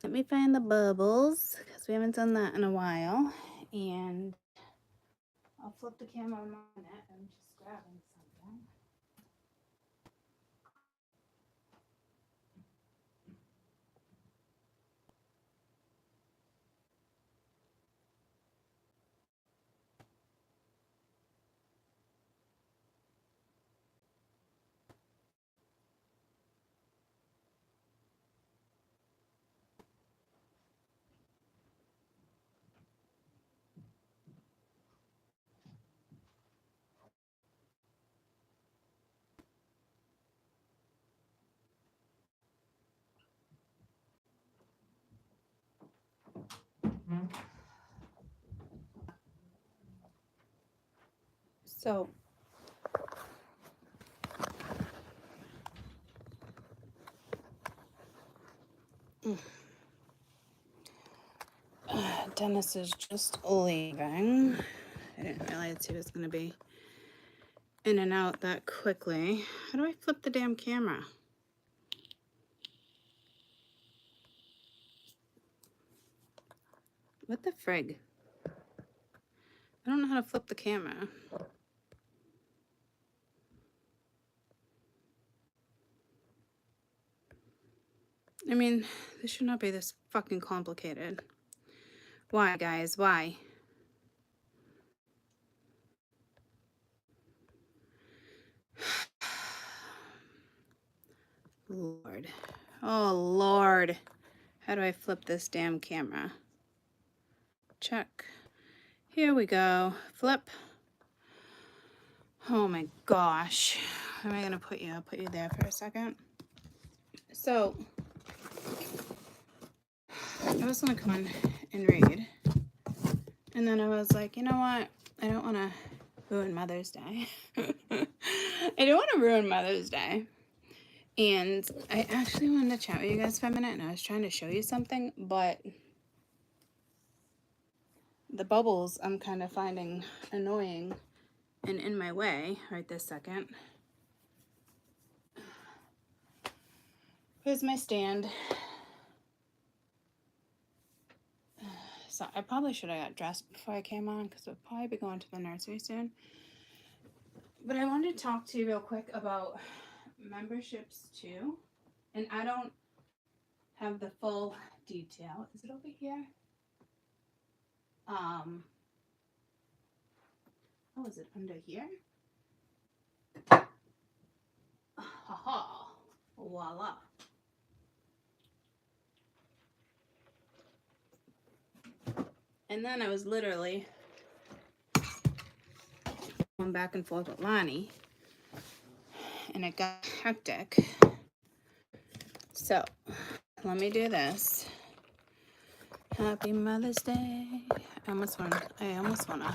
Let me find the bubbles because we haven't done that in a while. And I'll flip the camera on it. I'm just grabbing something. So Dennis is just leaving. I didn't realize he was going to be in and out that quickly. How do I flip the damn camera? What the frig? I don't know how to flip the camera. I mean, this should not be this fucking complicated. Why, guys? Why? Lord. Oh, Lord. How do I flip this damn camera? Check. Here we go. Flip. Oh my gosh. Where am I going to put you? I'll put you there for a second. So, I was going to come on and read. And then I was like, you know what? I don't want to ruin Mother's Day. I don't want to ruin Mother's Day. And I actually wanted to chat with you guys for a minute, and I was trying to show you something, but the bubbles I'm kind of finding annoying and in my way right this second. Here's my stand. So I probably should have got dressed before I came on because I'll probably be going to the nursery soon. But I wanted to talk to you real quick about memberships too. And I don't have the full detail. Is it over here? Oh, is it under here? Haha. Voila. And then I was literally going back and forth with Lonnie. And it got hectic. So, let me do this. Happy Mother's Day. I almost wanna.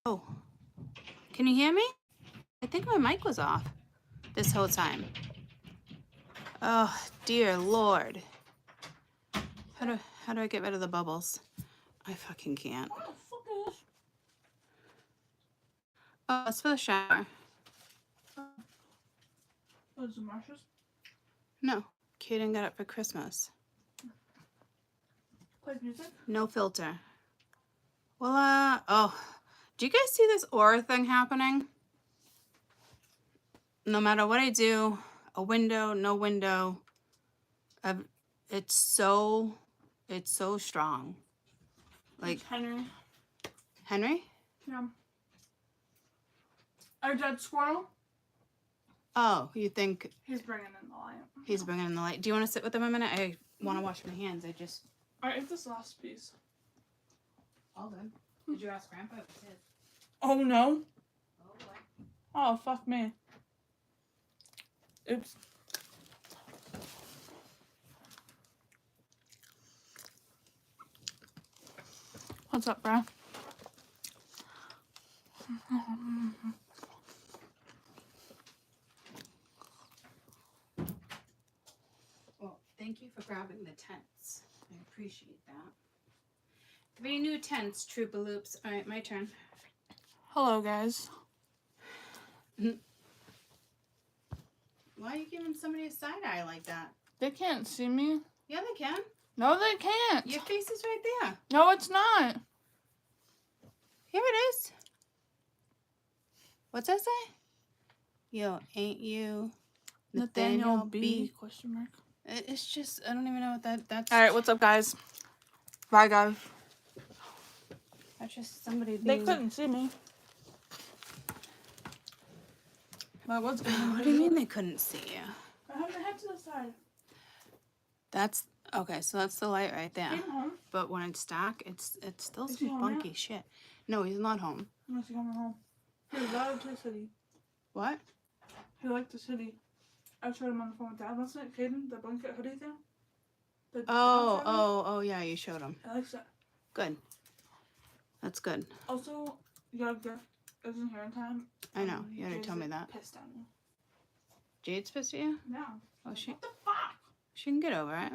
Oh, can you hear me? I think my mic was off this whole time. Oh, dear Lord. How do I get rid of the bubbles? I fucking can't. What the fuck is this? Oh, it's for the shower. Oh, is it Marsha's? No, Kaden got it for Christmas. Play music? No filter. Well, oh, do you guys see this aura thing happening? No matter what I do, a window, no window, it's so strong. Like it's Henry. Henry? Yeah. Our dead squirrel. Oh, you think He's bringing in the light. he's bringing in the light? Do you want to sit with him a minute? I want to wash my hands. I ate this last piece. All good. Did you ask Grandpa if it's his? Oh no. Oh boy. Oh fuck me. Oops. What's up, bro? Well, thank you for grabbing the tents. I appreciate that. 3 new tents, Troopa Loops. All right, my turn. Hello, guys. Why are you giving somebody a side eye like that? They can't see me. Yeah, they can. No, they can't. Your face is right there. No, it's not. Here it is. What's that say? Yo, ain't you Nathaniel B? Question mark. It's just, I don't even know what that's. All right, what's up, guys? Bye, guys. That's just somebody They being... couldn't see me. But what's going on? What do you mean they couldn't see you? I have my head to the side. That's, okay, so that's the light right there. Came home. But when it's dark, it's still Is he some home funky yet? shit. No, he's not home. Unless he coming home. He loved his city. What? He liked the city. I showed him on the phone with Dad last night. Caden, the blanket hoodie thing. The Oh, yeah, you showed him. I like that. Good. That's good. Also, your gift isn't here in time. I know. You already told me that. Pissed on me. Jade's pissed at you? No. Oh, she What the fuck? can get over it.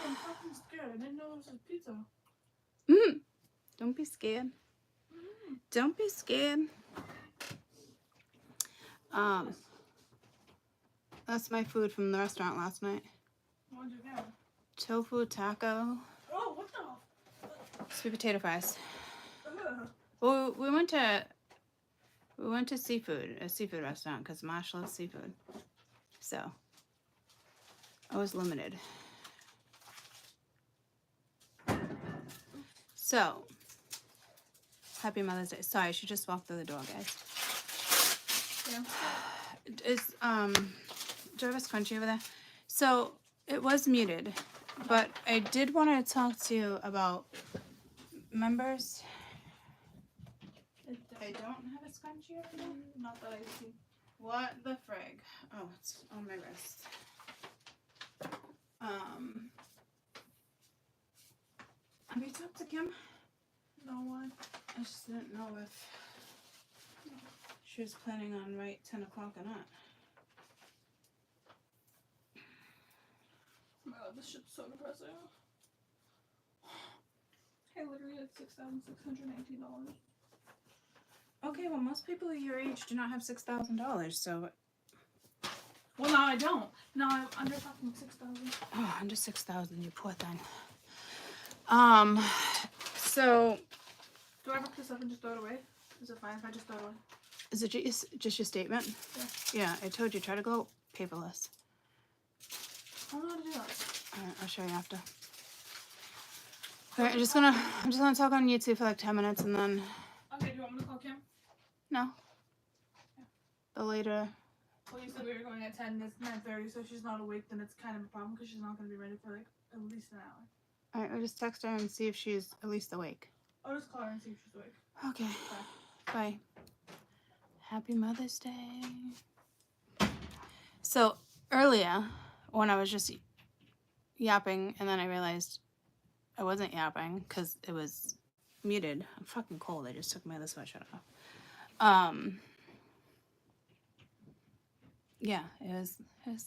I'm fucking scared. I didn't know this was pizza. Don't be scared. Don't be scared. That's my food from the restaurant last night. What'd you get? Tofu taco, Oh, what the? sweet potato fries. Ugh. Well, we went to seafood, a seafood restaurant, because Marsh loves seafood. So I was limited. So happy Mother's Day. Sorry, she just walked through the door, guys. Yeah. Is Jarvis Crunchy over there? So it was muted, but I did want to talk to you about members. I don't have a scrunchie over there. Not that I see. What the frig? Oh, it's on my wrist. Have you talked to Kim? No one. I just didn't know if she was planning on 10 o'clock or not. Oh my god, this shit's so depressing. I literally had $6,618. Okay, well, most people your age do not have $6,000, so. Well, now I don't. Now I'm under fucking 6,000. Oh, under 6,000, you poor thing. So. Do I ever piss up and just throw it away? Is it fine if I just throw it away? Is it just your statement? Yeah. Yeah, I told you, try to go paperless. I don't know how to do that. Alright, I'll show you after. Alright, I'm just gonna talk on YouTube for like 10 minutes and then. Okay, do you want me to call Kim? No. The later. Well, you said we were going at 10, it's 9:30, so if she's not awake, then it's kind of a problem because she's not going to be ready for like at least an hour. Alright, I'll just text her and see if she's at least awake. I'll just call her and see if she's awake. Okay. Bye. Happy Mother's Day. So earlier, when I was just yapping, and then I realized I wasn't yapping because it was muted. I'm fucking cold. I just took my other sweatshirt off. Yeah, it was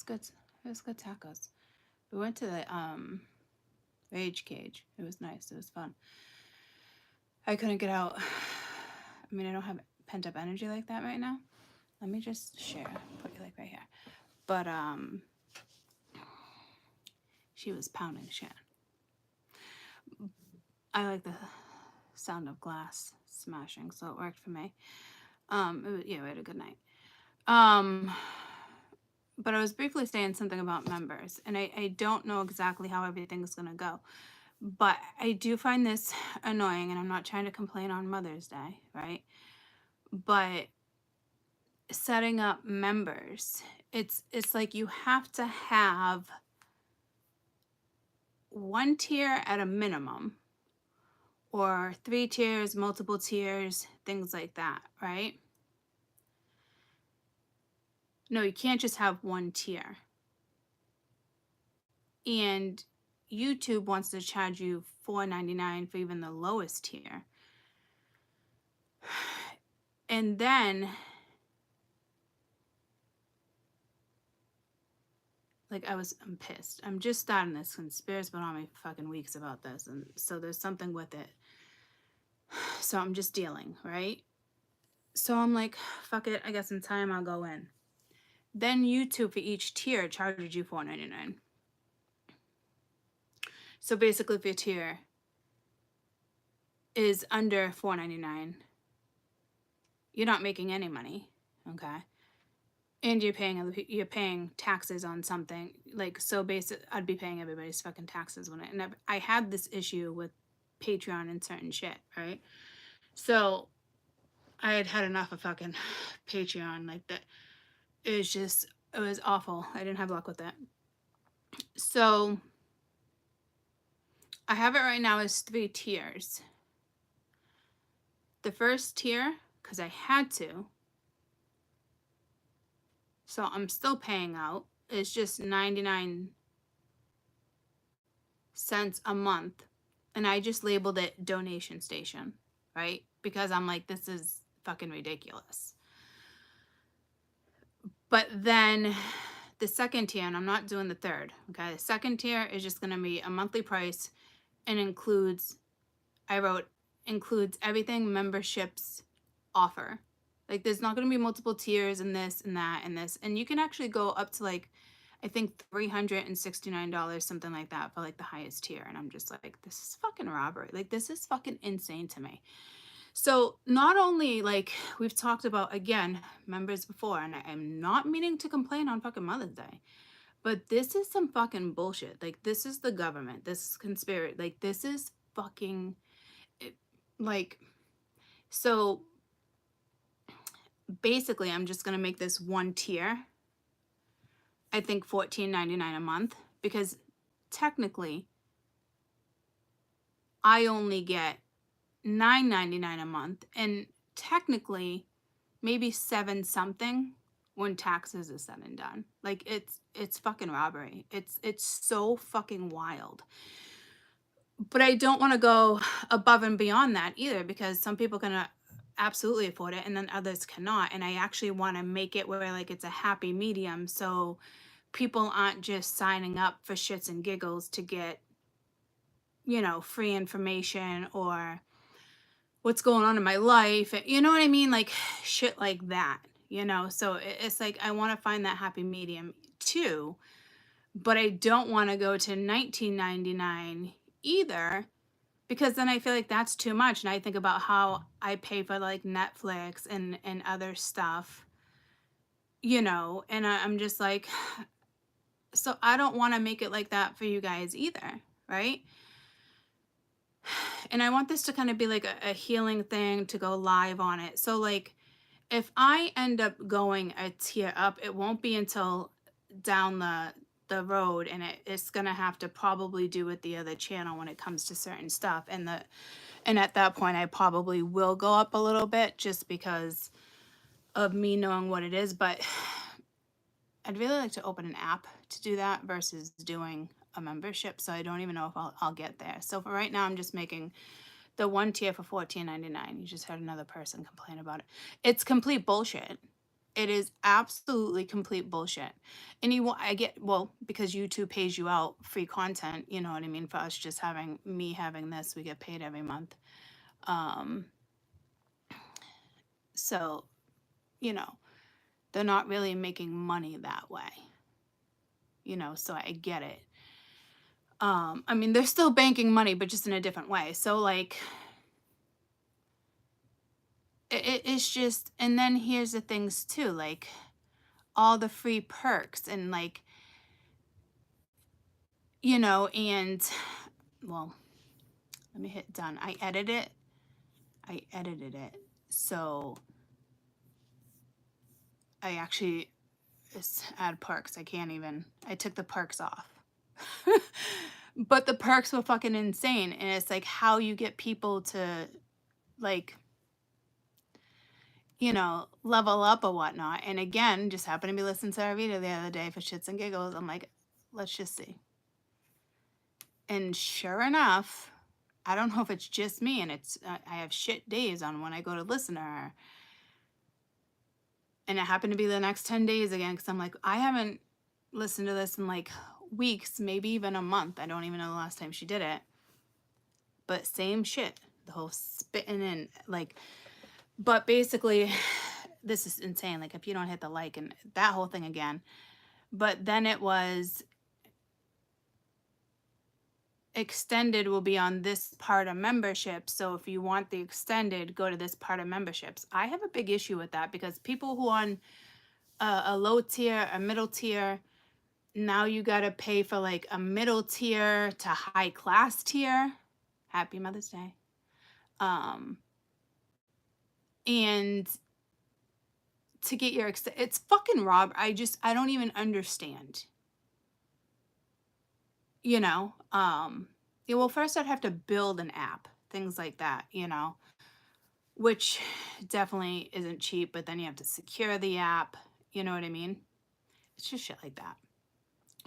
good. It was good tacos. We went to the Rage Cage. It was nice. It was fun. I couldn't get out. I mean, I don't have pent up energy like that right now. Let me just share. Put you like right here. But she was pounding shit. I like the sound of glass smashing, so it worked for me. Yeah, we had a good night. But I was briefly saying something about members, and I don't know exactly how everything's gonna go. But I do find this annoying, and I'm not trying to complain on Mother's Day, right? But setting up members, it's like you have to have one tier at a minimum, or 3 tiers, multiple tiers, things like that, right? No, you can't just have one tier. And YouTube wants to charge you $4.99 for even the lowest tier. And then, like, I'm pissed. I'm just starting this, and Spirit's been on me fucking weeks about this, and so there's something with it. So I'm just dealing, right? So I'm like, fuck it, I guess in time I'll go in. Then YouTube for each tier charges you $4.99. So basically, if your tier is under $4.99, you're not making any money, okay? And you're paying taxes on something, like, so basic. I'd be paying everybody's fucking taxes when I had this issue with Patreon and certain shit, right? So I had enough of fucking Patreon, like that. It was awful. I didn't have luck with it. So I have it right now as 3 tiers. The first tier, because I had to, so I'm still paying out, is just 99 cents a month. And I just labeled it donation station, right? Because I'm like, this is fucking ridiculous. But then the second tier, and I'm not doing the third, okay? The second tier is just going to be a monthly price and includes everything memberships offer. Like, there's not going to be multiple tiers and this and that and this. And you can actually go up to, like, I think $369, something like that, for like the highest tier. And I'm just like, this is fucking robbery. Like, this is fucking insane to me. So not only, like, we've talked about, again, members before, and I'm not meaning to complain on fucking Mother's Day, but this is some fucking bullshit. Like, this is the government. This is conspiracy. Like, this is fucking, like, so basically I'm just going to make this one tier. I think $14.99 a month, because technically I only get $9.99 a month, and technically maybe 7 something when taxes is said and done. Like, it's fucking robbery. It's so fucking wild. But I don't want to go above and beyond that either, because some people can absolutely afford it and then others cannot. And I actually want to make it where, like, it's a happy medium, so people aren't just signing up for shits and giggles to get, free information or what's going on in my life. You know what I mean? Like, shit like that, So it's like, I want to find that happy medium too, but I don't want to go to $19.99 either, because then I feel like that's too much. And I think about how I pay for, like, Netflix and other stuff, and I'm just like, so I don't want to make it like that for you guys either, right? And I want this to kind of be like a healing thing, to go live on it. So, like, if I end up going a tier up, it won't be until down the road, and it's gonna have to probably do with the other channel when it comes to certain stuff. And at that point I probably will go up a little bit, just because of me knowing what it is. But I'd really like to open an app to do that versus doing a membership. So I don't even know if I'll get there. So for right now, I'm just making the one tier for $14.99. You just heard another person complain about it. It's complete bullshit. It is absolutely complete bullshit. And because YouTube pays you out free content, you know what I mean? For us just having this, we get paid every month. So, they're not really making money that way. So I get it. I mean, they're still banking money, but just in a different way. So, like, it's just, and then here's the things too, like, all the free perks and, like, and, well, let me hit done. I edited it. So I actually add perks. I took the perks off. But the perks were fucking insane. And it's like how you get people to, like, level up or whatnot. And again, just happened to be listening to our video the other day for shits and giggles. I'm like, let's just see. And sure enough, I don't know if it's just me, and it's I have shit days on when I go to listen to her. And it happened to be the next 10 days again, because I'm like, I haven't listen to this in like weeks, maybe even a month. I don't even know the last time she did it. But same shit. The whole spitting in, like, but basically, this is insane. Like, if you don't hit the like and that whole thing again. But then it was extended will be on this part of membership. So if you want the extended, go to this part of memberships. I have a big issue with that because people who on a low tier, a middle tier, now you got to pay for like a middle tier to high class tier. Happy Mother's Day. And to get your, it's fucking rob. I don't even understand. You know, yeah, well, first I'd have to build an app, things like that, you know, which definitely isn't cheap, but then you have to secure the app, you know what I mean? It's just shit like that.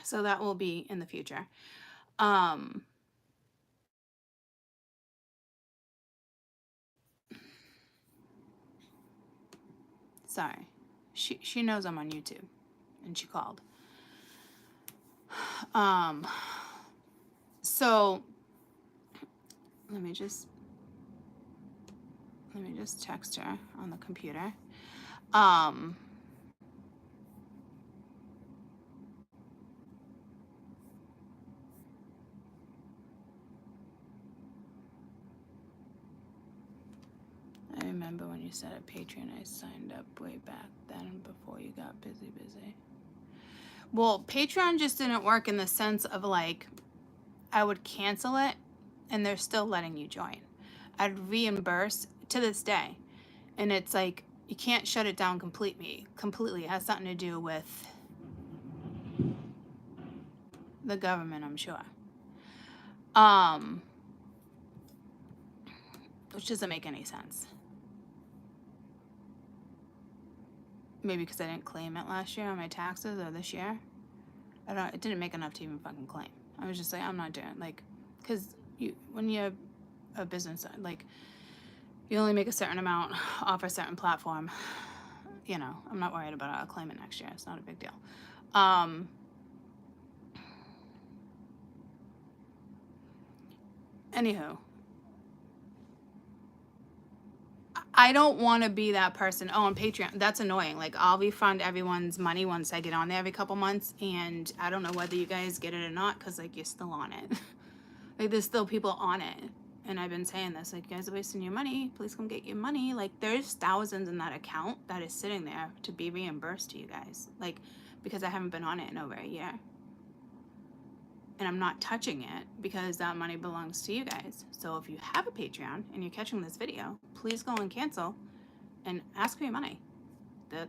So that will be in the future. Sorry. She knows I'm on YouTube and she called. So let me just text her on the computer. I remember when you said at Patreon, I signed up way back then before you got busy. Well, Patreon just didn't work in the sense of like, I would cancel it and they're still letting you join. I'd reimburse to this day. And it's like, you can't shut it down completely. It has something to do with the government, I'm sure. Which doesn't make any sense. Maybe because I didn't claim it last year on my taxes or this year. It didn't make enough to even fucking claim. I was just like, I'm not doing it. Like, because when you have a business, like, you only make a certain amount off a certain platform. You know, I'm not worried about it. I'll claim it next year. It's not a big deal. Anywho, I don't want to be that person. Oh, on Patreon, that's annoying. Like, I'll refund everyone's money once I get on there every couple months, and I don't know whether you guys get it or not, because, like, you're still on it. Like, there's still people on it, and I've been saying this, like, you guys are wasting your money. Please come get your money. Like, there's thousands in that account that is sitting there to be reimbursed to you guys, like, because I haven't been on it in over a year. And I'm not touching it because that money belongs to you guys. So if you have a Patreon and you're catching this video, please go and cancel and ask for your money.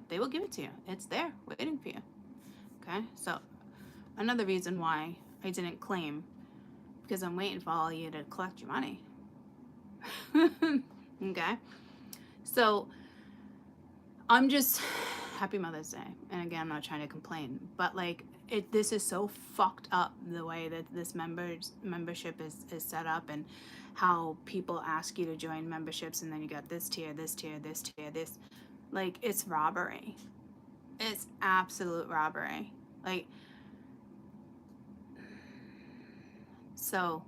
They will give it to you. It's there waiting for you. Okay? So another reason why I didn't claim, because I'm waiting for all of you to collect your money. Okay? So I'm just happy Mother's Day. And again, I'm not trying to complain, but like, this is so fucked up the way that this membership is set up, and how people ask you to join memberships, and then you got this tier, this tier, this tier, this. Like, it's robbery. It's absolute robbery. Like, so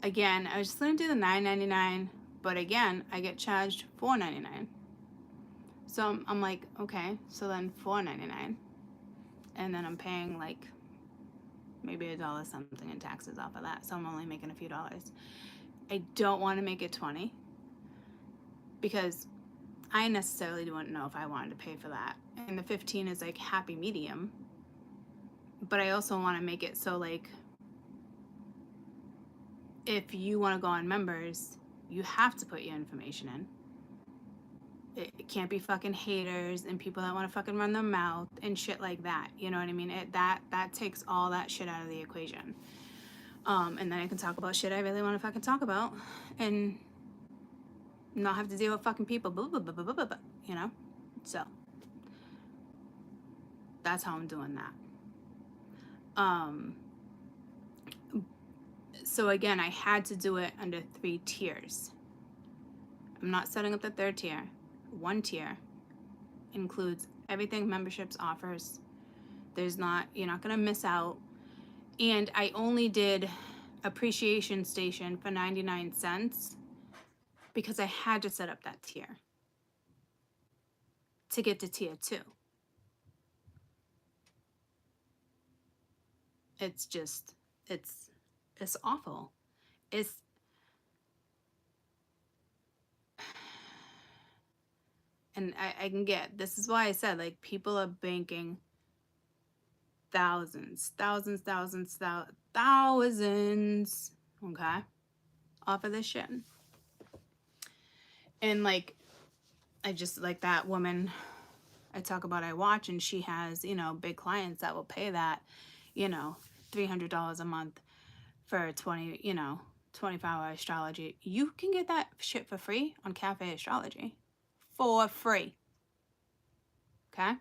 again, I was just gonna do the $9.99, but again, I get charged $4.99. So I'm like, okay, so then $4.99. And then I'm paying like maybe $1 something in taxes off of that. So I'm only making a few dollars. I don't want to make it 20 because I necessarily wouldn't know if I wanted to pay for that. And the 15 is like happy medium. But I also want to make it so like, if you want to go on members, you have to put your information in. It can't be fucking haters and people that want to fucking run their mouth and shit like that. You know what I mean? That takes all that shit out of the equation. And then I can talk about shit I really want to fucking talk about and not have to deal with fucking people. Blah, blah, blah, blah, blah, blah, you know? So that's how I'm doing that. So again, I had to do it under 3 tiers. I'm not setting up the 3rd tier. 1 tier includes everything memberships offers, You're not going to miss out. And I only did Appreciation Station for 99 cents because I had to set up that tier to get to tier 2. It's just, it's awful. And I can get, this is why I said, like, people are banking thousands, okay, off of this shit. And like, I just, like that woman I talk about, I watch, and she has, big clients that will pay that, $300 a month for 24-hour astrology. You can get that shit for free on Cafe Astrology. For free. Okay?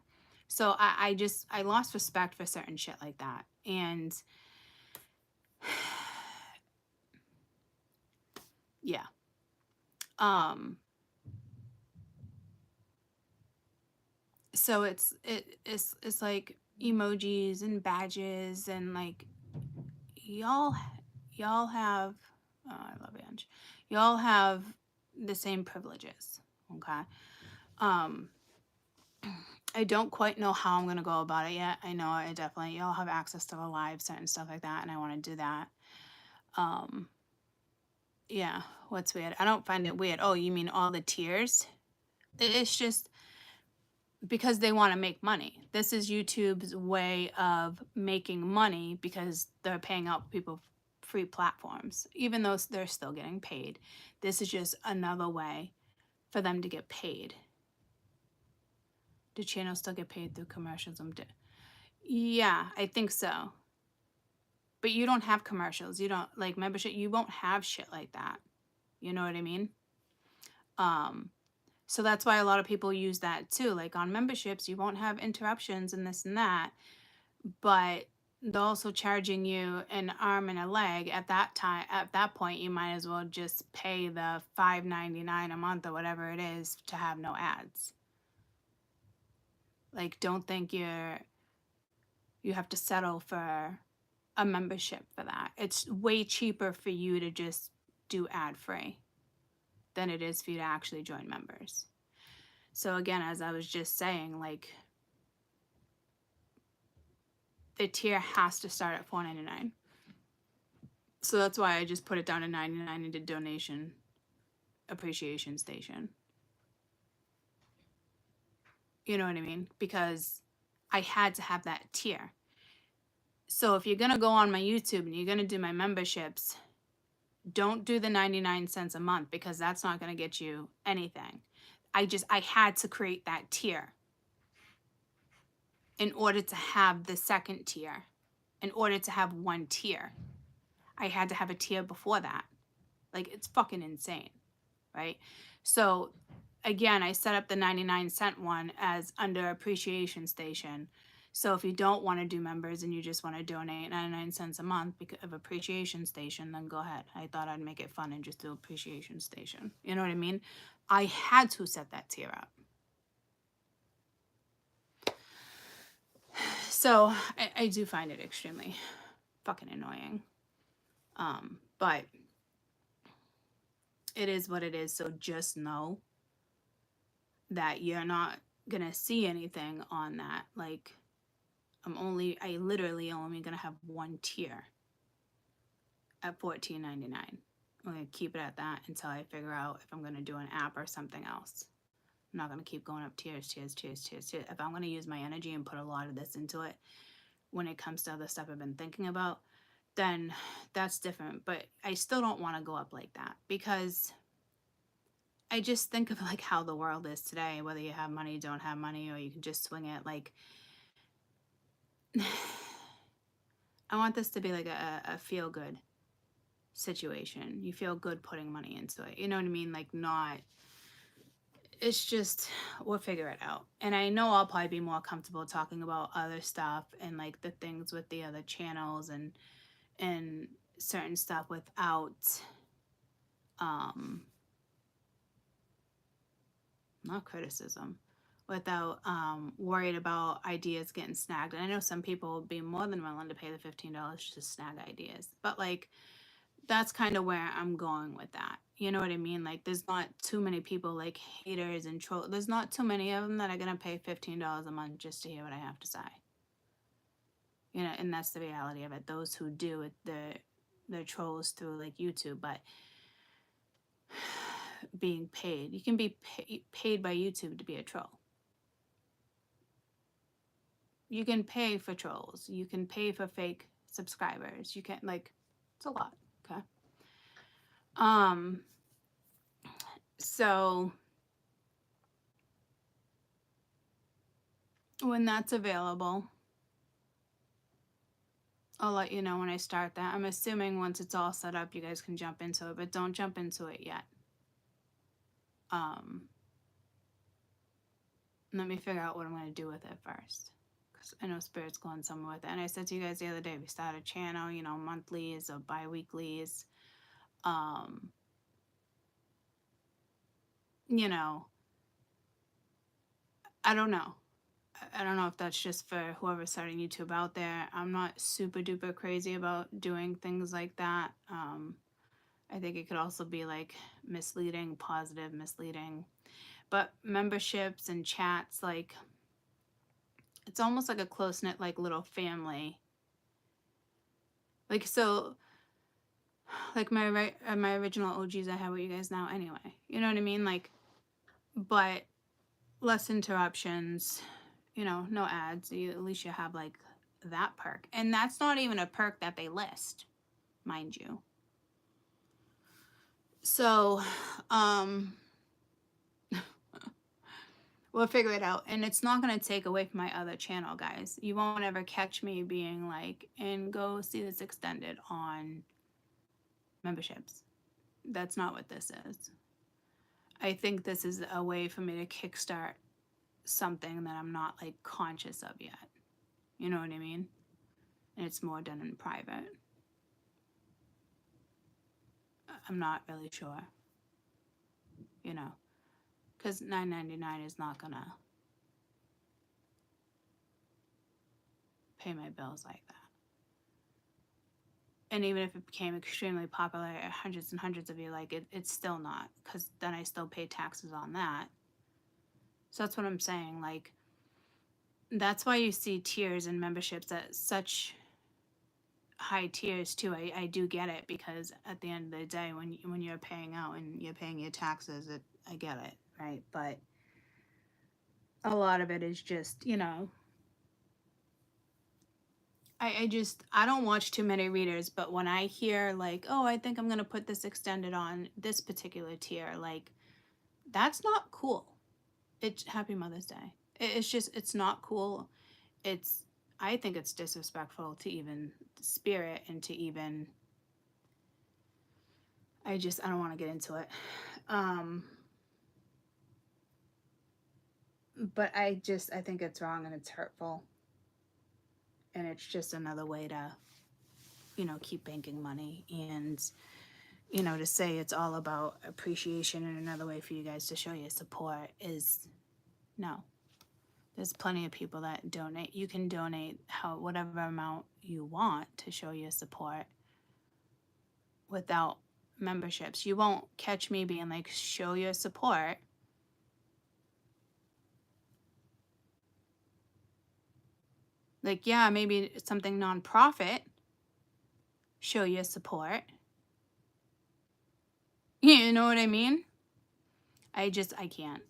So I lost respect for certain shit like that. And yeah. So it's like emojis and badges, and like y'all have, oh, I love Ange. Y'all have the same privileges. Okay? I don't quite know how I'm gonna go about it yet. I know I definitely, y'all have access to the live, certain stuff like that, and I want to do that. Yeah, what's weird? I don't find it weird. Oh, you mean all the tiers? It's just because they want to make money. This is YouTube's way of making money because they're paying out people free platforms, even though they're still getting paid. This is just another way for them to get paid. Do channels still get paid through commercials? Yeah, I think so. But you don't have commercials. You don't, like, membership. You won't have shit like that. You know what I mean? So that's why a lot of people use that too. Like on memberships, you won't have interruptions and this and that. But they're also charging you an arm and a leg. At that point, you might as well just pay the $5.99 a month or whatever it is to have no ads. Like, don't think you have to settle for a membership for that. It's way cheaper for you to just do ad free than it is for you to actually join members. So again, as I was just saying, like, the tier has to start at $4.99. So that's why I just put it down to $99 and did donation appreciation station. You know what I mean? Because I had to have that tier. So if you're going to go on my YouTube and you're going to do my memberships, don't do the 99 cents a month, because that's not going to get you anything. I had to create that tier in order to have the second tier. In order to have one tier, I had to have a tier before that. Like, it's fucking insane, right? So again, I set up the 99 cent one as under appreciation station. So if you don't want to do members and you just want to donate 99 cents a month because of appreciation station, then go ahead. I thought I'd make it fun and just do appreciation station. You know what I mean? I had to set that tier up. So I do find it extremely fucking annoying. But it is what it is. So just know that you're not gonna see anything on that. Like, I literally only gonna have one tier at $14.99. I'm gonna keep it at that until I figure out if I'm gonna do an app or something else. I'm not gonna keep going up tiers. If I'm gonna use my energy and put a lot of this into it when it comes to other stuff I've been thinking about, then that's different. But I still don't want to go up like that, because I just think of like how the world is today, whether you have money, don't have money, or you can just swing it. Like, I want this to be like a feel good situation. You feel good putting money into it. You know what I mean? Like, not, it's just, we'll figure it out. And I know I'll probably be more comfortable talking about other stuff and like the things with the other channels and certain stuff without, not criticism, without worried about ideas getting snagged. And I know some people would be more than willing to pay the $15 to snag ideas, but like that's kind of where I'm going with that. You know what I mean? Like there's not too many people like haters and troll. There's not too many of them that are gonna pay $15 a month just to hear what I have to say. You know, and that's the reality of it. Those who do it, they're trolls through like YouTube, but being paid, you can be paid by YouTube to be a troll. You can pay for trolls. You can pay for fake subscribers. You can like, it's a lot. Okay. So when that's available, I'll let you know when I start that. I'm assuming once it's all set up, you guys can jump into it, but don't jump into it yet. Let me figure out what I'm going to do with it first. Because I know Spirit's going somewhere with it. And I said to you guys the other day, we start a channel, you know, monthlies or bi-weeklies. You know, I don't know. I don't know if that's just for whoever's starting YouTube out there. I'm not super duper crazy about doing things like that. I think it could also be like misleading, positive, misleading. But memberships and chats, like, it's almost like a close-knit, like, little family. Like, so, like, my original OGs, I have with you guys now anyway. You know what I mean? Like, but less interruptions, you know, no ads. At least you have, like, that perk. And that's not even a perk that they list, mind you. So, we'll figure it out. And it's not going to take away from my other channel, guys. You won't ever catch me being like, and go see this extended on memberships. That's not what this is. I think this is a way for me to kickstart something that I'm not like conscious of yet. You know what I mean? And it's more done in private. I'm not really sure. You know, because $9.99 is not gonna pay my bills like that. And even if it became extremely popular, hundreds and hundreds of you, like it's still not, because then I still pay taxes on that. So that's what I'm saying. Like, that's why you see tiers and memberships at such high tiers too. I do get it, because at the end of the day, when you're paying out and you're paying your taxes, I get it, right? But a lot of it is just, you know, I don't watch too many readers, but when I hear like, oh, I think I'm going to put this extended on this particular tier, like, that's not cool. Happy Mother's Day. It's just, it's not cool. I think it's disrespectful to even Spirit and to even, I don't want to get into it. But I think it's wrong and it's hurtful. And it's just another way to, you know, keep banking money. And, you know, to say it's all about appreciation and another way for you guys to show your support is no. There's plenty of people that donate. You can donate whatever amount you want to show your support without memberships. You won't catch me being like, show your support. Like, yeah, maybe it's something nonprofit. Show your support. You know what I mean? I can't.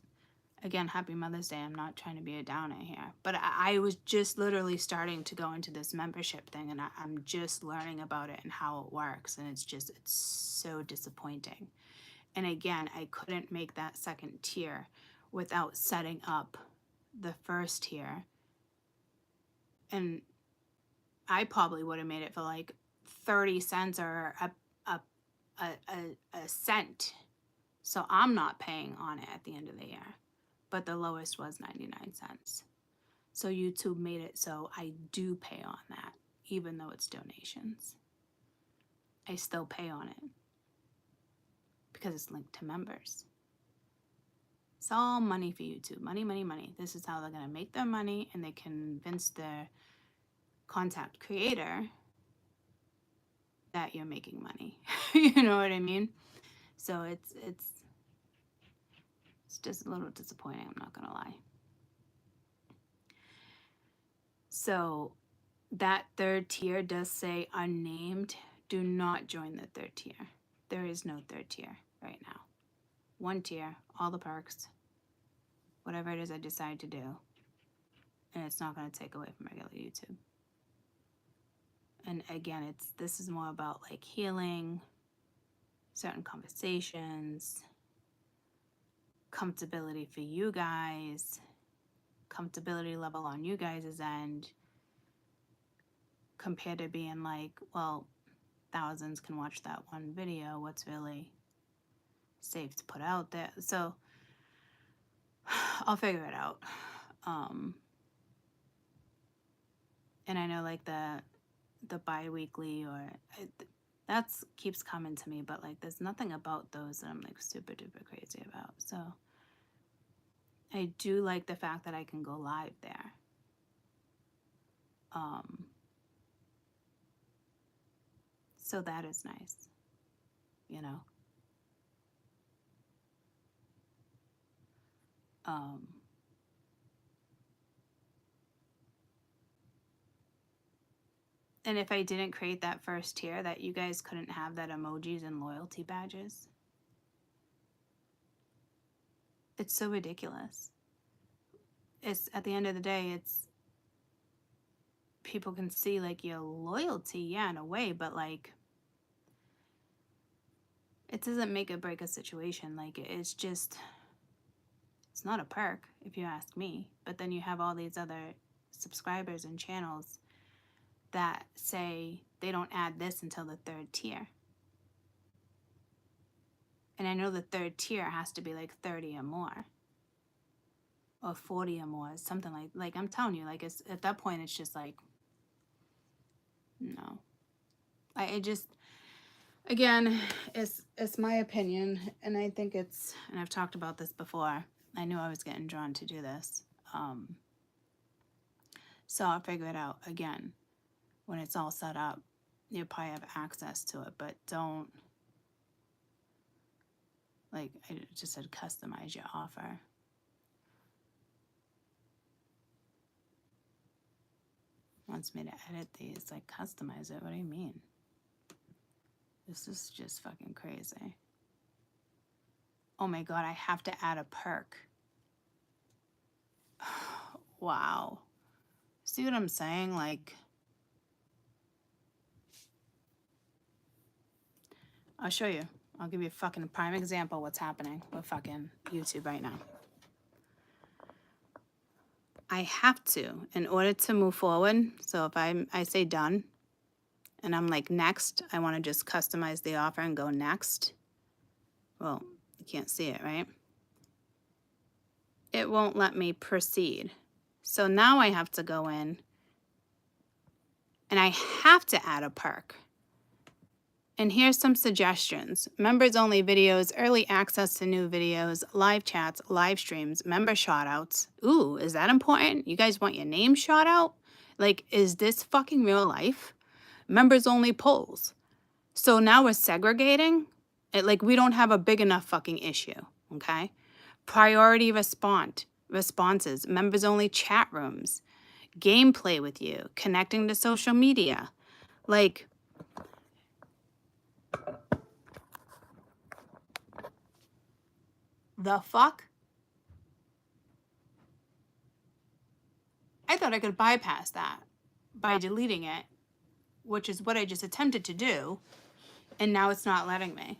Again, happy Mother's Day. I'm not trying to be a downer here. But I was just literally starting to go into this membership thing, and I'm just learning about it and how it works. And it's so disappointing. And again, I couldn't make that second tier without setting up the first tier. And I probably would have made it for like 30 cents or a cent. So I'm not paying on it at the end of the year. But the lowest was 99 cents. So YouTube made it so I do pay on that, even though it's donations. I still pay on it because it's linked to members. It's all money for YouTube. Money, money, money. This is how they're going to make their money, and they convince their content creator that you're making money. You know what I mean? So it's just a little disappointing, I'm not going to lie. So that third tier does say unnamed. Do not join the third tier. There is no third tier right now. One tier, all the perks, whatever it is I decide to do, and it's not going to take away from regular YouTube. And again, this is more about like healing, certain conversations, comfortability for you guys, comfortability level on you guys' end, compared to being like, well, thousands can watch that one video. What's really safe to put out there? So I'll figure it out. And I know like the bi-weekly or that's keeps coming to me, but like there's nothing about those that I'm like super duper crazy about. So I do like the fact that I can go live there. So that is nice, you know. And if I didn't create that first tier, that you guys couldn't have that emojis and loyalty badges. It's so ridiculous. It's at the end of the day, it's people can see like your loyalty, yeah, in a way, but like it doesn't make or break a situation. Like it's just, it's not a perk if you ask me. But then you have all these other subscribers and channels that say they don't add this until the third tier. And I know the third tier has to be like 30 or more. Or 40 or more, something like I'm telling you, like it's at that point it's just like, no. I just, again, it's my opinion, and I think it's, and I've talked about this before. I knew I was getting drawn to do this. So I'll figure it out again. When it's all set up, you'll probably have access to it, but don't, like I just said, customize your offer. Wants me to edit these, like customize it. What do you mean? This is just fucking crazy. Oh my God, I have to add a perk. Wow. See what I'm saying? Like, I'll show you. I'll give you a fucking prime example of what's happening with fucking YouTube right now. I have to, in order to move forward. So if I say done, and I'm like next, I want to just customize the offer and go next. Well, you can't see it, right? It won't let me proceed. So now I have to go in and I have to add a perk. And here's some suggestions. Members only videos, early access to new videos, live chats, live streams, member shout outs. Ooh, is that important? You guys want your name shout out? Like, is this fucking real life? Members only polls. So now we're segregating it, like we don't have a big enough fucking issue, okay? Priority responses, members only chat rooms, gameplay with you, connecting to social media. Like, the fuck? I thought I could bypass that by deleting it, which is what I just attempted to do, and now it's not letting me.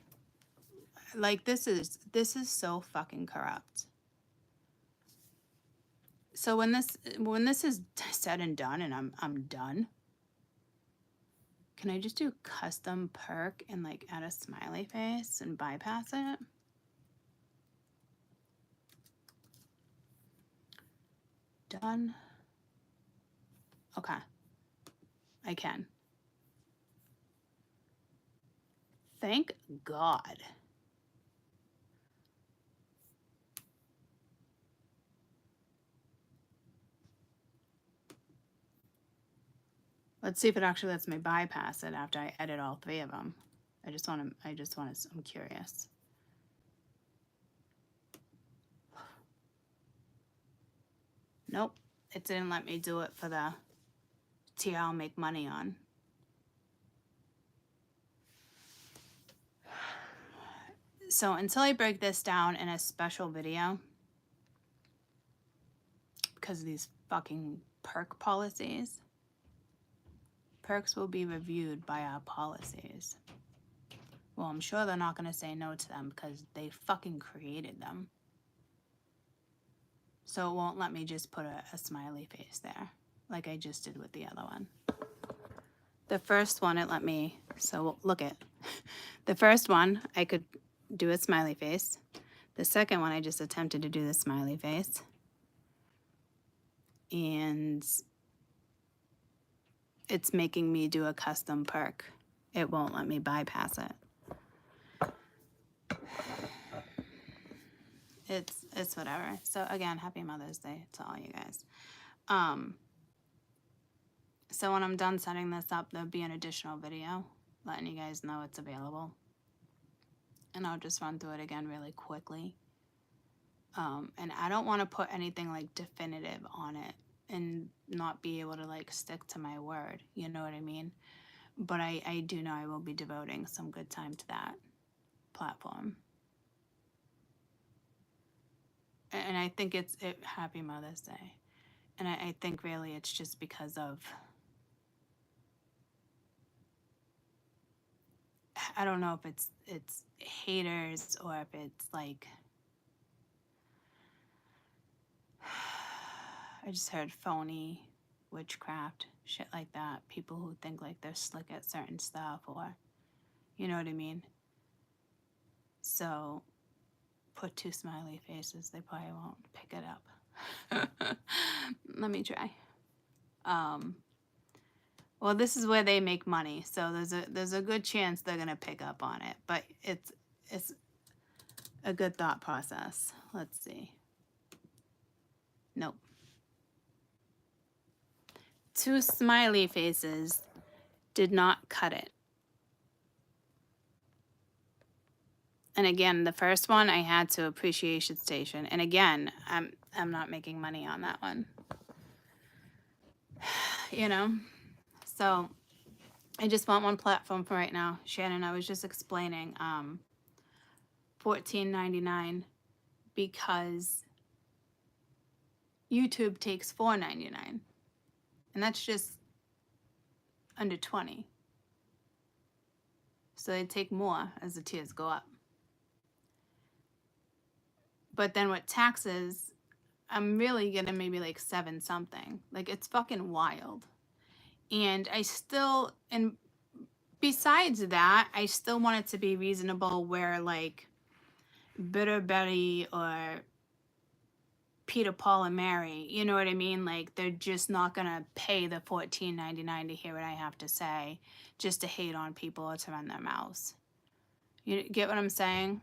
Like, this is so fucking corrupt. So when this is said and done and I'm done, can I just do custom perk and like add a smiley face and bypass it? Done. Okay. I can. Thank God. Let's see if it actually lets me bypass it after I edit all 3 of them. I'm curious. Nope, it didn't let me do it for the tier I'll make money on. So until I break this down in a special video, because of these fucking perk policies, perks will be reviewed by our policies. Well, I'm sure they're not going to say no to them because they fucking created them. So it won't let me just put a smiley face there like I just did with the other one. The first one it let me, so look at. The first one I could do a smiley face. The second one I just attempted to do the smiley face. And it's making me do a custom perk. It won't let me bypass it. It's whatever. So again, happy Mother's Day to all you guys. So when I'm done setting this up, there'll be an additional video letting you guys know it's available. And I'll just run through it again really quickly. And I don't want to put anything like definitive on it and not be able to like stick to my word. You know what I mean? But I do know I will be devoting some good time to that platform. And I think happy Mother's Day. And I think really it's just because of, I don't know if it's haters or if it's like, I just heard phony witchcraft, shit like that. People who think like they're slick at certain stuff, or, you know what I mean? So put 2 smiley faces, they probably won't pick it up. Let me try. Well, this is where they make money, so there's a good chance they're gonna pick up on it, but it's a good thought process. Let's see. Nope. 2 smiley faces did not cut it. And again, the first one I had to appreciation station. And again, I'm not making money on that one. You know? So I just want one platform for right now. Shannon, I was just explaining $14.99 because YouTube takes $4.99. And that's just under 20. So they take more as the tiers go up. But then with taxes, I'm really getting maybe like 7 something. Like, it's fucking wild. And and besides that, I still want it to be reasonable where like Bitter Betty or Peter, Paul, and Mary, you know what I mean? Like, they're just not gonna pay the $14.99 to hear what I have to say just to hate on people or to run their mouths. You get what I'm saying?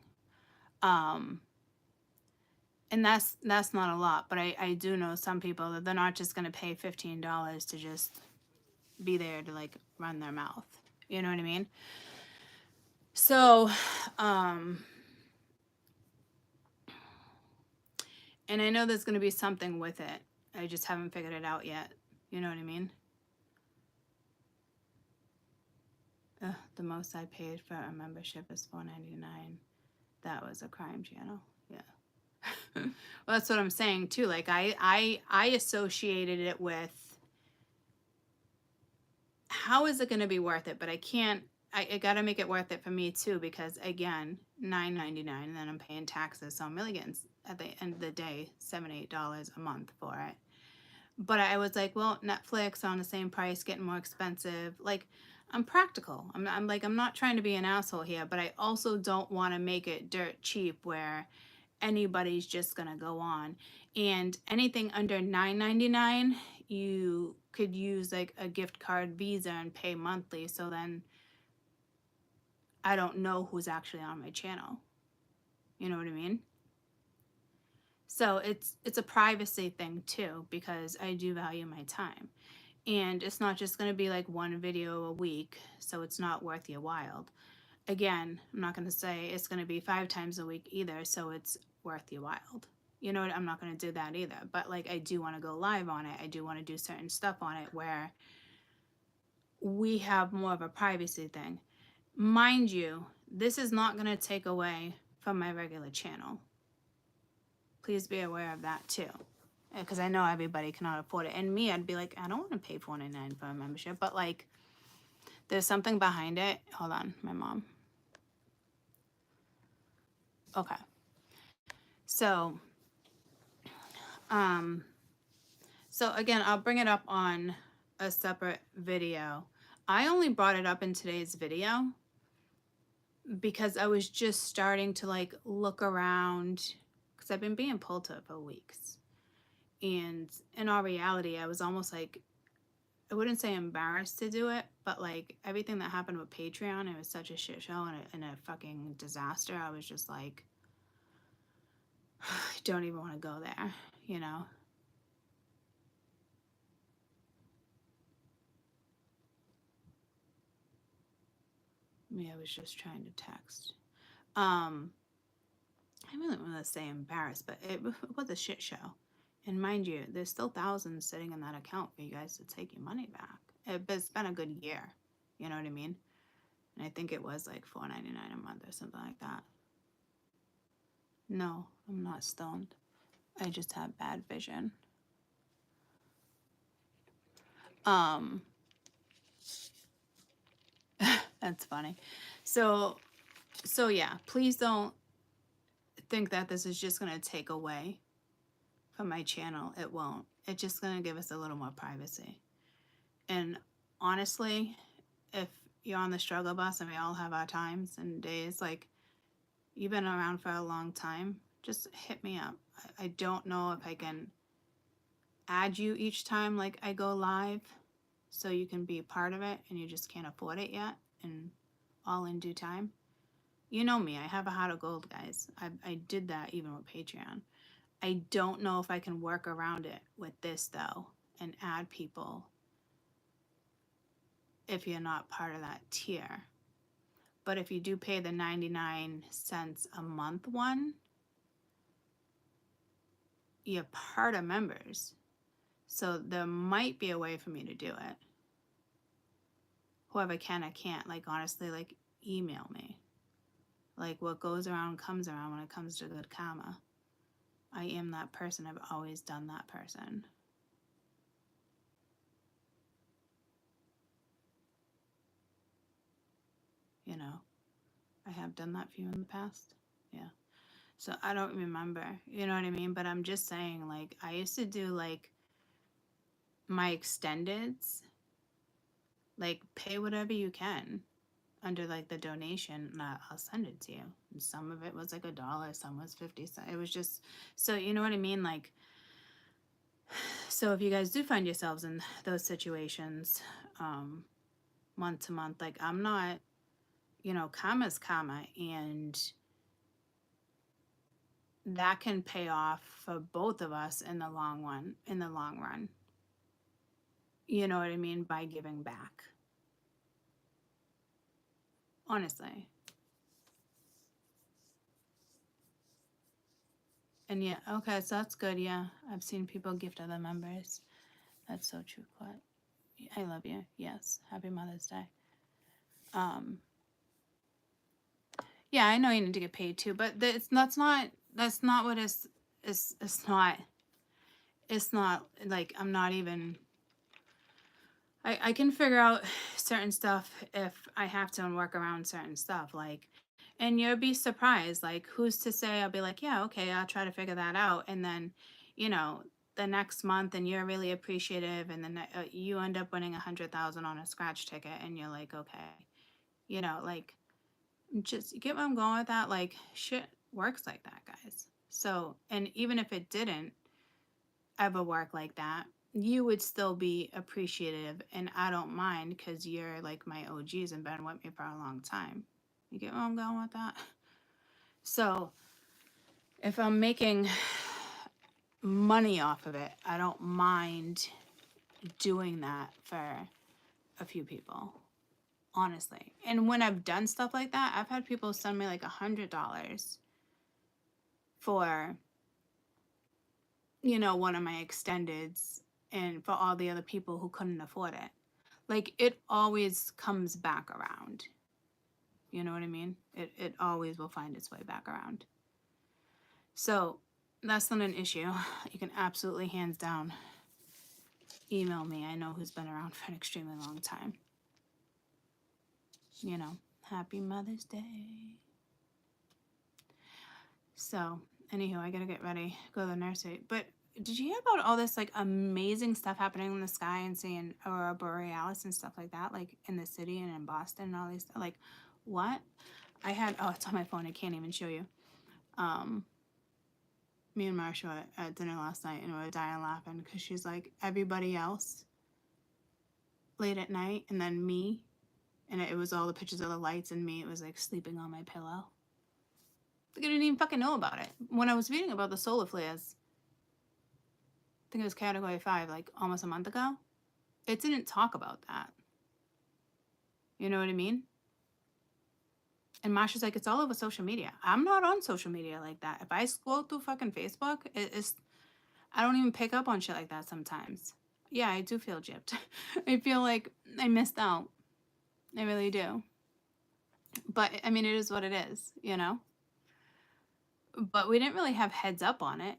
And that's not a lot, but I do know some people that they're not just going to pay $15 to just be there to like run their mouth. You know what I mean? So, and I know there's going to be something with it. I just haven't figured it out yet. You know what I mean? The most I paid for a membership is $4.99. That was a crime channel. Yeah. Well, that's what I'm saying too. Like I associated it with, how is it going to be worth it? But I can't. I got to make it worth it for me too, because again, $9.99, and then I'm paying taxes, so I'm really getting at the end of the day $7-8 a month for it. But I was like, well, Netflix on the same price, getting more expensive. Like, I'm practical. I'm not trying to be an asshole here, but I also don't want to make it dirt cheap where anybody's just gonna go on. And anything under $9.99, you could use like a gift card Visa and pay monthly, so then I don't know who's actually on my channel. You know what I mean? So it's a privacy thing too, because I do value my time. And it's not just going to be like one video a week, so it's not worth your while. Again, I'm not going to say it's going to be 5 times a week either, so it's worth your while. You know what? I'm not going to do that either. But like, I do want to go live on it. I do want to do certain stuff on it where we have more of a privacy thing. Mind you, this is not going to take away from my regular channel. Please be aware of that too. Because I know everybody cannot afford it. And me, I'd be like, I don't want to pay $4.99 for a membership. But like, there's something behind it. Hold on, my mom. Okay. So, so again, I'll bring it up on a separate video. I only brought it up in today's video because I was just starting to like look around, because I've been being pulled to it for weeks. And in all reality, I was almost like, I wouldn't say embarrassed to do it, but like everything that happened with Patreon, it was such a shit show and a fucking disaster. I was just like, I don't even want to go there, you know? Me, I was just trying to text. I really want to say embarrassed, but it was a shit show. And mind you, there's still thousands sitting in that account for you guys to take your money back. But it's been a good year. You know what I mean? And I think it was like $4.99 a month or something like that. No, I'm not stoned. I just have bad vision. That's funny. So yeah, please don't think that this is just going to take away from my channel. It won't. It's just going to give us a little more privacy. And honestly, if you're on the struggle bus and we all have our times and days, like, you've been around for a long time, just hit me up. I don't know if I can add you each time like I go live so you can be part of it and you just can't afford it yet, and all in due time. You know me, I have a heart of gold, guys. I did that even with Patreon. I don't know if I can work around it with this though and add people if you're not part of that tier. But if you do pay the 99 cents a month one, you're part of members. So there might be a way for me to do it. Whoever can or can't, like, honestly, like, email me. Like, what goes around comes around when it comes to good karma. I am that person. I've always done that person. You know, I have done that for you in the past. Yeah. So I don't remember, you know what I mean? But I'm just saying, like, I used to do like my extendeds, like, pay whatever you can under like the donation and I'll send it to you. And some of it was like $1, some was 50 cents. It was just, so you know what I mean? Like, so if you guys do find yourselves in those situations, month to month, like, I'm not, you know, karma's karma, and that can pay off for both of us in the long run. You know what I mean? By giving back. Honestly. And yeah, okay, so that's good. Yeah, I've seen people gift other members. That's so true, Claude. I love you. Yes, happy Mother's Day. Yeah, I know you need to get paid too, but that's not what it's not like, I'm not even, I can figure out certain stuff if I have to and work around certain stuff, like, and you'll be surprised, like, who's to say I'll be like, yeah, okay, I'll try to figure that out, and then, you know, the next month, and you're really appreciative, and then you end up winning 100,000 on a scratch ticket, and you're like, okay, you know, like, just get what I'm going with that. Like, shit works like that, guys. So, and even if it didn't ever work like that, you would still be appreciative, and I don't mind, because you're like my OGs and been with me for a long time. You get where I'm going with that? So if I'm making money off of it, I don't mind doing that for a few people, honestly. And when I've done stuff like that, I've had people send me like $100 for, you know, one of my extendeds and for all the other people who couldn't afford it. Like, it always comes back around. You know what I mean? It always will find its way back around. So that's not an issue. You can absolutely, hands down, email me. I know who's been around for an extremely long time. You know, happy Mother's Day. So, anywho, I gotta get ready, go to the nursery. But did you hear about all this like amazing stuff happening in the sky and seeing aurora borealis and stuff like that, like in the city and in Boston and all these, like, what? I had, oh, it's on my phone, I can't even show you. Me and Marsha were at dinner last night and we were dying laughing because she's like, everybody else late at night, and then me, and it was all the pictures of the lights, and me, it was like sleeping on my pillow. Like, I didn't even fucking know about it. When I was reading about the solar flares, I think it was category 5, like almost a month ago, it didn't talk about that. You know what I mean? And Marsha's like, it's all over social media. I'm not on social media like that. If I scroll through fucking Facebook, it's, I don't even pick up on shit like that sometimes. Yeah, I do feel gypped. I feel like I missed out. I really do. But, I mean, it is what it is, you know? But we didn't really have heads up on it.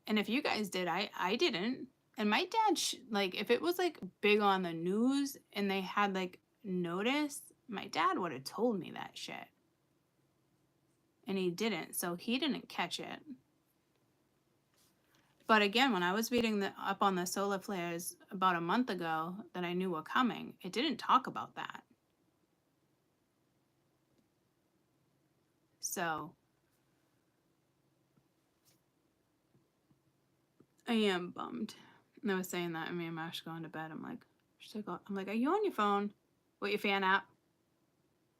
And if you guys did, I didn't. And my dad, like, if it was, like, big on the news and they had, like, notice, my dad would have told me that shit. And he didn't, so he didn't catch it. But again, when I was reading up on the solar flares about a month ago that I knew were coming, it didn't talk about that. So I am bummed. And I was saying that, and me and Mash going to bed. I'm like, are you on your phone with your fan app?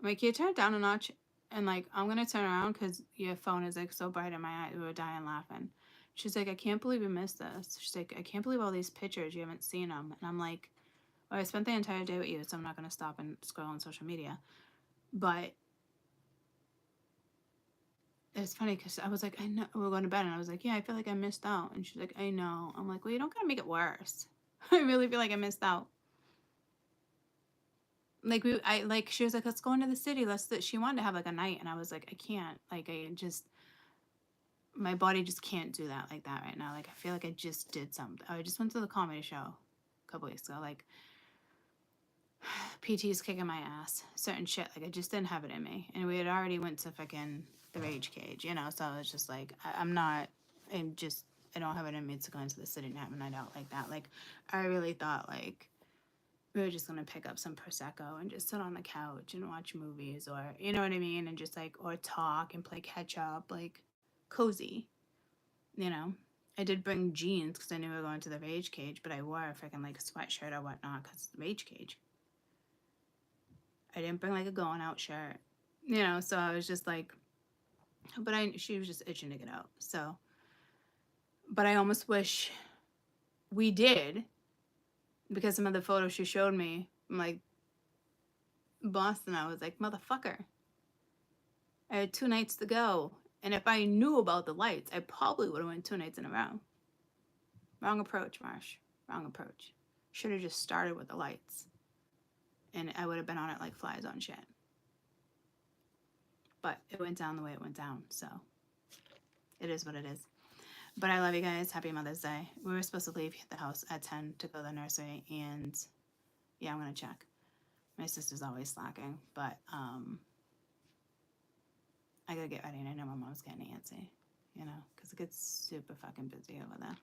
I'm like, can you turn it down a notch? And like, I'm gonna turn around because your phone is like so bright in my eye. We were dying laughing. She's like, I can't believe you missed this. She's like, I can't believe all these pictures, you haven't seen them. And I'm like, well, I spent the entire day with you, so I'm not gonna stop and scroll on social media. But it's funny because I was like, I know, we were going to bed, and I was like, yeah, I feel like I missed out. And she's like, I know. I'm like, well, you don't gotta make it worse. I really feel like I missed out. Like she was like, let's go into the city. She wanted to have like a night, and I was like, I can't. Like, my body just can't do that like that right now. Like, I feel like I just did something. I just went to the comedy show a couple weeks ago. Like, PT's kicking my ass. Certain shit. Like, I just didn't have it in me. And we had already went to fucking the Rage Cage, you know? So I was just like, I don't have it in me to go into the city and have a night out like that. Like, I really thought, like, we were just gonna pick up some Prosecco and just sit on the couch and watch movies, or, you know what I mean? And just, like, or talk and play catch up, like, cozy, you know? I did bring jeans because I knew we were going to the Rage Cage, but I wore a freaking, like, a sweatshirt or whatnot because it's the Rage Cage. I didn't bring like a going out shirt, you know, so I was just like, but she was just itching to get out. So, but I almost wish we did, because some of the photos she showed me, I'm like, Boston, I was like, motherfucker, I had 2 nights to go. And if I knew about the lights, I probably would have went 2 nights in a row. Wrong approach, Marsh. Wrong approach. Should have just started with the lights. And I would have been on it like flies on shit. But it went down the way it went down, so it is what it is. But I love you guys. Happy Mother's Day. We were supposed to leave the house at 10 to go to the nursery, and yeah, I'm gonna check. My sister's always slacking, but I gotta get ready, and I know my mom's getting antsy, you know, because it gets super fucking busy over there.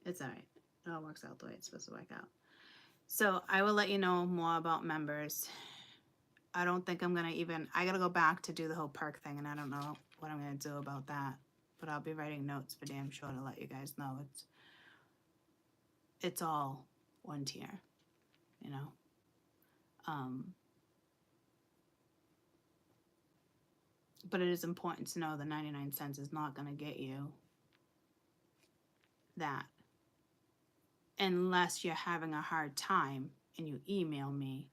It's all right. It all works out the way it's supposed to work out. So I will let you know more about members. I don't think I'm gonna I gotta go back to do the whole perk thing, and I don't know what I'm gonna do about that. But I'll be writing notes for damn sure to let you guys know it's all one tier, you know. But it is important to know the 99 cents is not gonna get you that. unless you're having a hard time and you email me.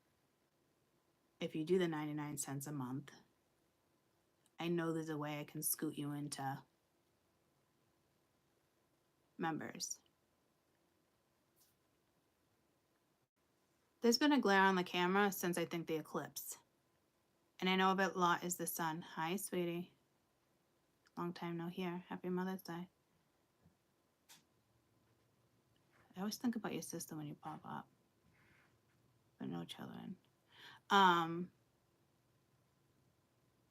If you do the 99 cents a month, I know there's a way I can scoot you into members. There's been a glare on the camera since I think the eclipse. And I know a bit lot is the sun. Hi, sweetie. Long time no hear. Happy Mother's Day. I always think about your sister when you pop up. But no children. And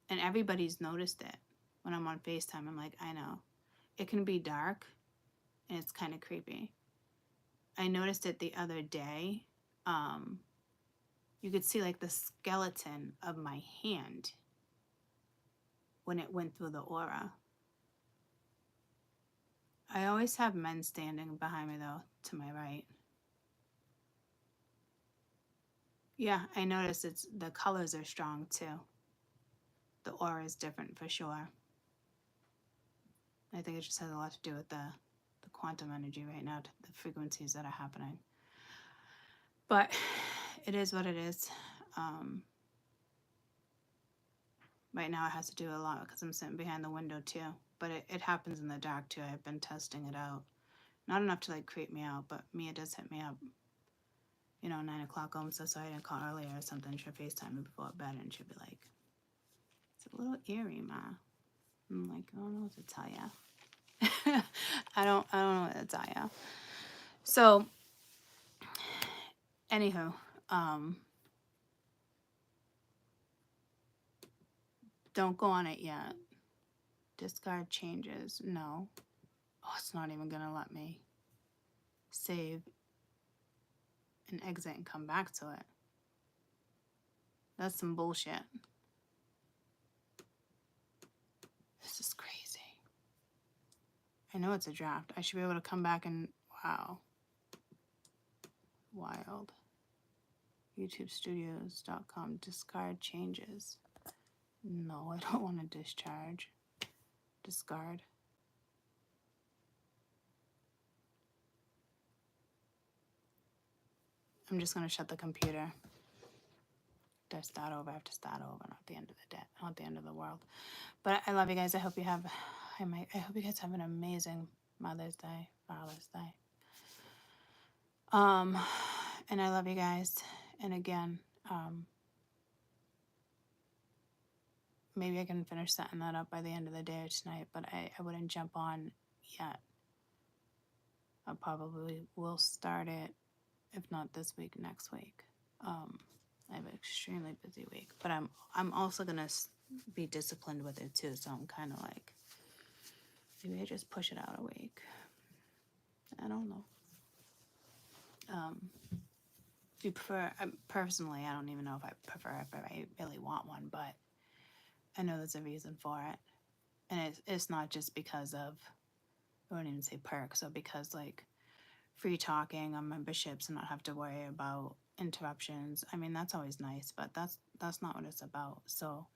everybody's noticed it. When I'm on FaceTime, I'm like, I know. It can be dark and it's kind of creepy. I noticed it the other day. You could see like the skeleton of my hand when it went through the aura. I always have men standing behind me though, to my right. Yeah, I noticed the colors are strong too. The aura is different for sure. I think it just has a lot to do with the quantum energy right now, the frequencies that are happening. But it is what it is. Right now it has to do a lot because I'm sitting behind the window too. But it happens in the dark too. I've been testing it out. Not enough to like creep me out, but Mia does hit me up. 9 o'clock. I'm so sorry I didn't call earlier or something. She'll FaceTime me before bed and she'll be like, it's a little eerie, Ma. I'm like, I don't know what to tell ya. I don't know what to tell ya. So, anywho, don't go on it yet. Discard changes. No. Oh, it's not even gonna let me save and exit and come back to it. That's some bullshit. This is crazy. I know it's a draft. I should be able to come back and, wow. Wild. YouTubestudios.com. Discard changes. No, I don't want to discharge. Discard. I'm just going to shut the computer. To start over, I have to start over. Not the end of the day, not the end of the world. But I love you guys. I hope you guys have an amazing Mother's Day, Father's Day. And I love you guys. And again, maybe I can finish setting that up by the end of the day or tonight, but I wouldn't jump on yet. I probably will start it, if not this week, next week. I have an extremely busy week, but I'm also gonna be disciplined with it too. So I'm kind of like, maybe I just push it out a week. I don't know. Do you prefer? Personally, I don't even know if I prefer if I really want one, but I know there's a reason for it, and it's not just because of, I wouldn't even say perks, or because like free talking on memberships and not have to worry about interruptions. I mean, that's always nice, but that's not what it's about. So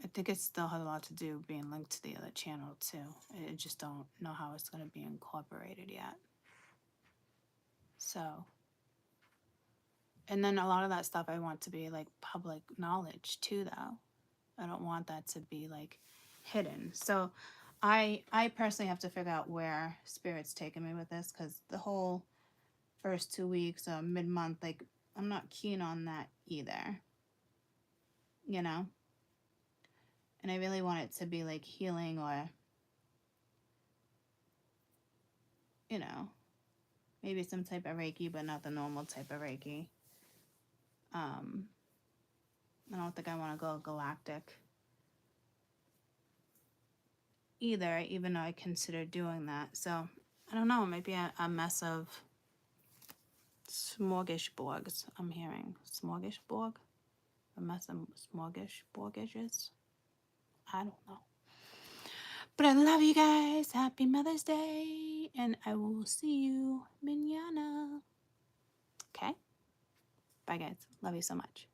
I think it still has a lot to do being linked to the other channel too. I just don't know how it's going to be incorporated yet. So, and then a lot of that stuff I want to be like public knowledge too, though. I don't want that to be like hidden. So I personally have to figure out where Spirit's taking me with this, because the whole first 2 weeks or mid-month, like, I'm not keen on that either. And I really want it to be like healing, or maybe some type of Reiki, but not the normal type of Reiki. I don't think I want to go galactic either, even though I consider doing that. So I don't know, it might be a mess of smorgasbords. I'm hearing smorgasbord, a mess of smorgasbordages. I don't know. But I love you guys. Happy Mother's Day. And I will see you mañana. Okay? Bye, guys. Love you so much.